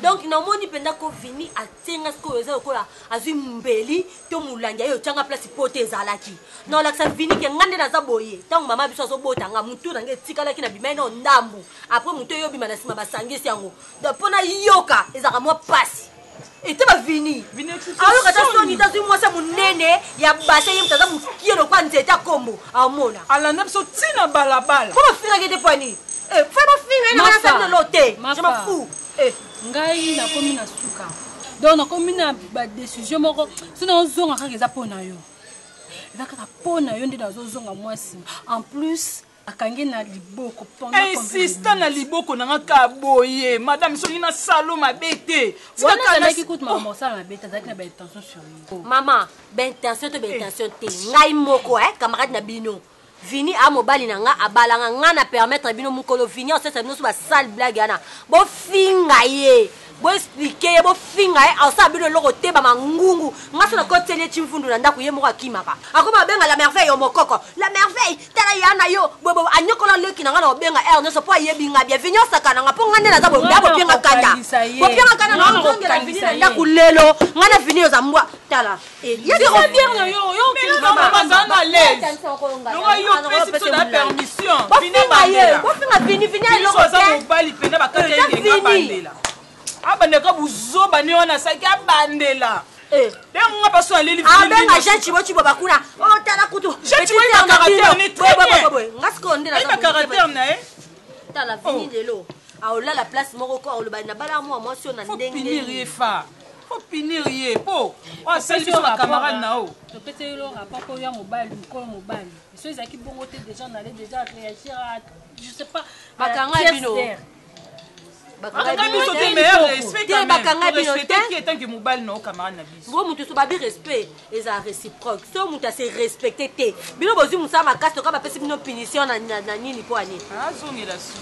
donc na moni penda ko vini atenga sko ezalo kola azwi mbeli to mulanja yo tanga place pote ezalaki na la sa vini ke ngande na zaboye tangu mama biso so botanga mutu na nge tikala ki na bimeno ndambu après mutu yo bima na sima basangisi yango da pona yoka ezaka mo pasi et tu vas venir. Alors que tu as dit moi ça mon néné, il y a bassin, il y a mon qui est le coin de ta combo. À mona. À la neuf sauté na balabala. Comment faire avec des poignées? Eh, fais-moi finir, on va faire de l'hôtel. Je m'en fous. Eh, ngai na komi na suka. Donc na komi na ba décision moko. Sinon zonga ka keza pona yo. Eza ka pona yo ndi na zonga mwasi. En plus akangi na liboko pendant insistant na liboko na ngaka boye madame soni na salo mabete wana na ki kutu mama sala mabete azaki na ba intention sur lui mama ba intention te ngai moko camarade na bino vini a mobali na nga abalanga nga na permettre bino mukolo vini on sait bino so ba sale blague ana bo finga ye bo expliquer bo finga ye asa bino loko te ba mangungu nga so na kotele chimfundu na ndako ye moko akimaka akoma benga la merveille yo mokoko la merveille tala yana yo bobo anyokola leki na nga na benga Ernest po yebinga bien vini osaka na nga po ngane na za bo benga kanda bo benga kanda na ngongela vini na ndako lelo nga na vini yo za mbwa tala ye di bien na yo mama zana l'aise yo pesi to na permission vini bandela bo finga vini loko za mobali pena bakata yenga bandela abandeka buzoba ni wana saki abandela denga baso aleli abenga chibo bakuna o tala kutu chibo ina caractère ni très bien ngasko ndela ina caractère na tala vini lelo aola la place moko ko oloba na bala moi sur na ndenge finir fa faut finir ye po o seli so camarade na o to pete lo rapport ko ya mobile ko mobile so ezaki bongo te déjà on allait déjà réagir à je sais pas bakanga bino bakanga biso te meilleur respect quand même bakanga bino te qui est tant que mobile no camarade na biso ngo mutu so babi respect eza réciproque so mutu se respecter te bino bozi musa makasi to ka ba pesi bino punition na nini po ani azongi la su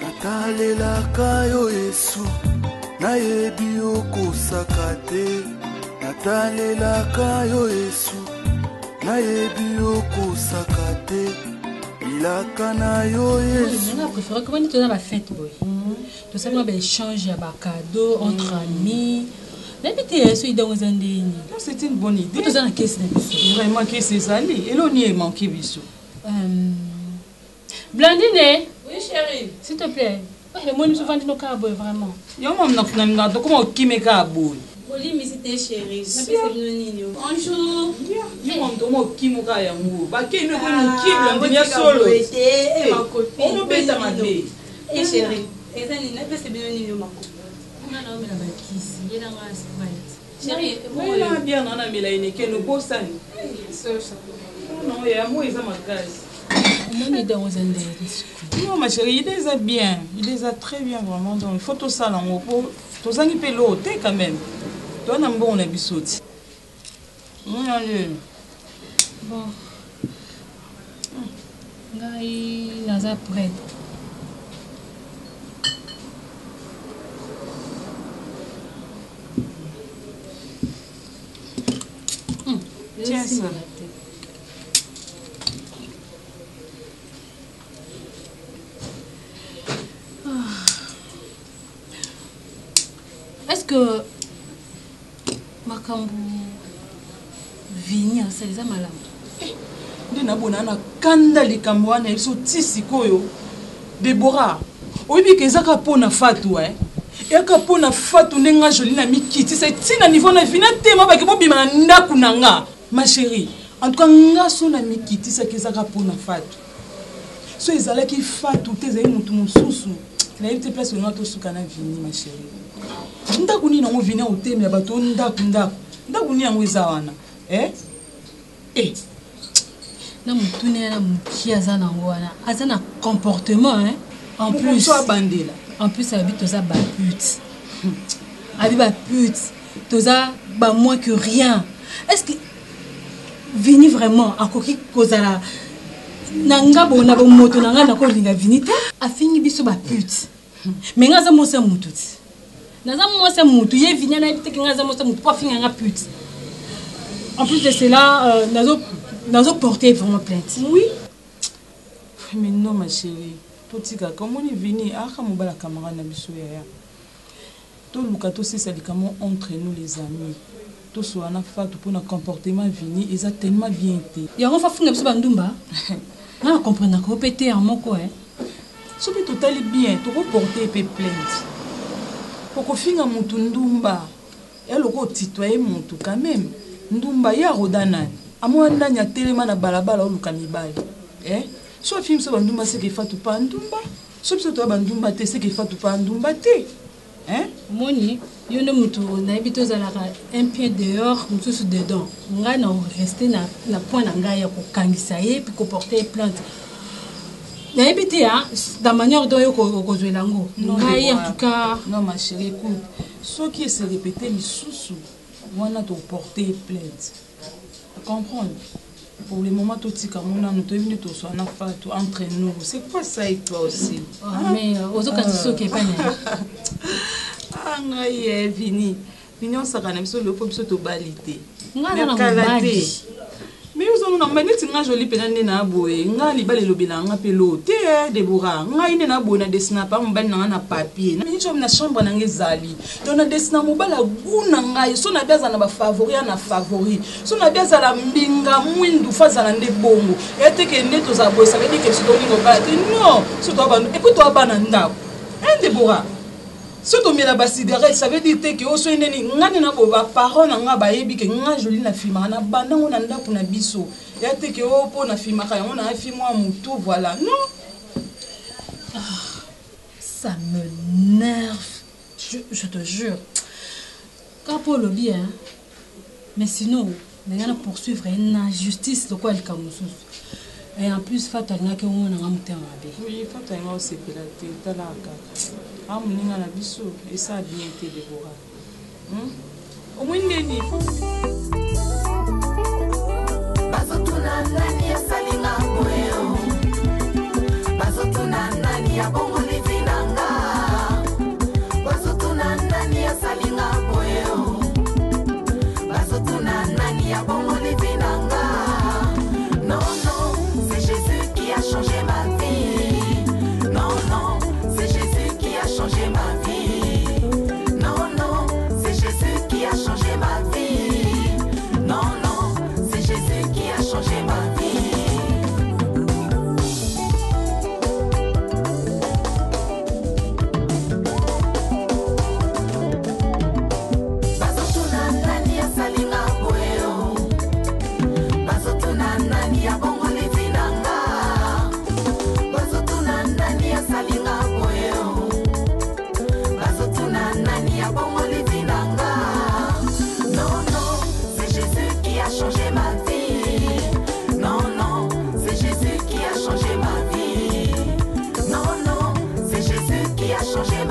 natalelaka yo Yesu nayebi okosaka te natalelaka yo Yesu nayebi okosaka te bilaka na yo Yesu on a préféré comment tu as la fête boy tout ça on va échanger ba cadeau entre amis n'habite Yesu idongo zandeni c'est une bonne idée tout ça na caisse na biso vraiment que c'est ça li et l'on y est manqué biso Blandine. Oui, chérie. S'il te plaît. Moi, nous souvent dit nos carboy, vraiment. Yo, maman, comment qui me carboy? Oli, mais c'était chérie. Bonjour. Yo, maman, qui me carboy? Bah, qui me carboy? Blandine, solo. On me baisse à ma vie. Eh, chérie. Et ça, il n'a pas c'est bien une maman. On a nommé la bâtisse. Il est dans la sprite. Chérie, bon, on a bien, on a mis la une qui nous bosse. Non, il y a moi, ils ont ma case. Non, ma chérie, il les a bien. Il les a très bien, vraiment. Donc, il faut tout ça, là. Tout ça, il peut l'ôter quand même. Toi, on a un bon épisode. Bon. ngai naza prête. Tiens ça. Est-ce que makambo vini asalisa malamu? Nde nabona na kanda likambo wana eso tisikoyo Deborah oyebi ke ezaka mpona fatu eyaka mpona fatu ndenga joli na mikitisa ntina niveau na vina tema bake bobima na ndako na nga ma chérie. En tout cas nga so na mikitisaki ezaka mpona fatu so ezalaki fatu te ezali motu mosusu nayebi te place olinga tosuka na vini ma chérie. Ndako nini yango vini otemi ya bato ndako nini yango eza wana na mutune na muki aza nango wana aza na comportement en plus abi toza ba pute abi ba pute toza ba moins que rien. Est-ce que Vini vraiment akoki kozala nanga bona ba moto nanga na ko linga Vini te afingi biso ba pute mais ngaza mosa mutu naza mosa mutu ye Vini na ebite ngaza mosa mutu pa finga nga pute. En plus de cela nazo porter vraiment plainte. Oui. Mais non ma chérie. Totika comment ni Vini aka mobala camarade na biso ya. To luka to c'est comment entre nous les amis. To so ana fatu pour na comportement Vini eza tellement bien été. Ya on fa funga biso bandumba. Na comprendre ko pété en moko So bi totali bien to ko porter pe plainte. Poko finga mutu ndumba. Eloko titoyer mutu quand même. Ndumba ya rodana. Amwanda nya telema na balabala oluka mibali. So film so bandumba c'est que fatu pa ndumba. So biso to bandumba te c'est que fatu pa ndumba te. Moni, yo no mutu na ebito zalaka un pied dehors, mutu dedans. Nga na rester na point na nga ya ko kangisa ye puis ko porter plainte. Na ebité da manière dont yo ko zwelango. Nga en tout cas, non ma chérie, écoute. Ce qui se répéter lisusu, wana to porter plainte. Comprendre. Pour le moment, tout ce qu'on a, nous devons tous soit entre nous. C'est quoi ça et toi aussi? Mais aux occasions qui est pas né. Ah, ngaye Vini. Vini on s'arrête même sur le pop sur tobalité. Mais vous en avez dit nga joli penane na boye. Nga libale lobela nga pelote Deborah. Nga ine na boye na dessina pa mbali na papier. Na mincho na chambre na ngezali. Donc na dessina mobala guna nga so na biaza na ba favori na favori. So na biaza la mbinga mwindu faza na nde bongo. Ete ke neto za boye ça veut dire que si domingo ba non, so to ba écoute to ba na ndako. Deborah. Si tu mets la basidérée, ça veut dire que tu as une parole, tu as joli na fima, na banda on anda pour na biso. Et tu que oh pour na fima, on a fait moi muto voilà. Non. Ça me nerve. Je te jure. Quand pour le bien, mais sinon, on va poursuivre une injustice de quoi le camusous. Et en plus, Fatou a que on a un muté en abbé. Oui, Fatou a aussi pélaté, t'as la carte. Ah, mon n'a la biso, et ça a bien été Deborah. Au moins, il y changé